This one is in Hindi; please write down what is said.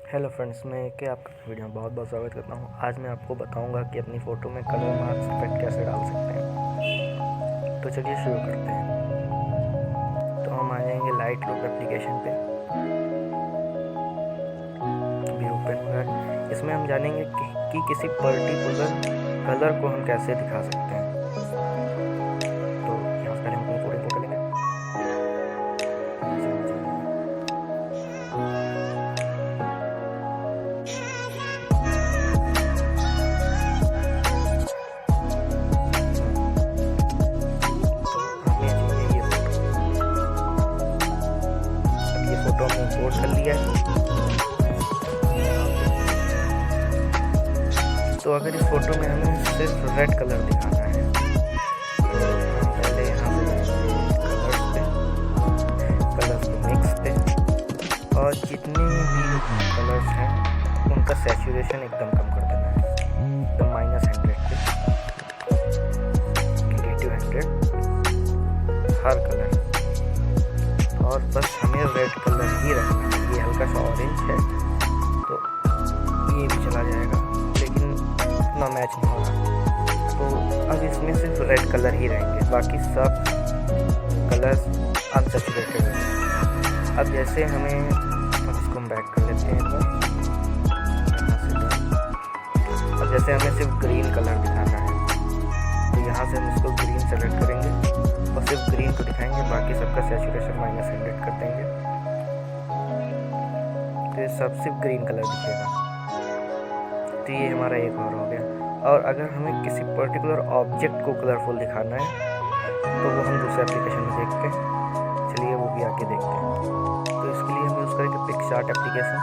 हेलो फ्रेंड्स, मैं के आपका वीडियो में बहुत बहुत स्वागत करता हूँ। आज मैं आपको बताऊँगा कि अपनी फ़ोटो में कलर मार्क्स इफेक्ट कैसे डाल सकते हैं। तो चलिए शुरू करते हैं। तो हम आ जाएंगे लाइट रूम एप्लीकेशन पे। अभी ओपन हो रहा है। इसमें हम जानेंगे कि किसी पर्टिकुलर कलर को हम कैसे दिखा सकते हैं। तो यहाँ से पहले हम अपनी फ़ोटो इंपोर्ट कर लेंगे। फोटो हमने इंपोर्ट कर लिया है। तो अगर इस फोटो में हमें सिर्फ रेड कलर दिखाना है तो हम पहले यहाँ पे कलर्स पे मिक्स पे और जितने भी कलर्स हैं उनका सैचुरेशन एकदम कम कर देना है, एकदम -100 पे, -100 हर कलर। और बस हमें रेड कलर ही रखना है। ये हल्का सा ऑरेंज है तो ये भी चला जाएगा, लेकिन इतना मैच नहीं होगा। तो अब इसमें सिर्फ रेड कलर ही रहेंगे, बाकी सब कलर्स अनसैचुरेटेड हैं। अब जैसे हमें इसको हम बैक कर लेते हैं एक बार। अब जैसे हमें सिर्फ ग्रीन कलर दिखाना है तो यहाँ से हम इसको ग्रीन सेलेक्ट करेंगे और सिर्फ ग्रीन को दिखाएंगे, बाकी सबका सैचुरेशन -100 कर देंगे तो ये सब सिर्फ ग्रीन कलर दिखेगा। तो ये हमारा एक और हो गया। और अगर हमें किसी पर्टिकुलर ऑब्जेक्ट को कलरफुल दिखाना है तो वो हम दूसरे एप्लीकेशन में देखते हैं। चलिए वो भी आके देखते हैं। तो इसके लिए हम यूज़ करेंगे पिक्सार्ट एप्लीकेशन।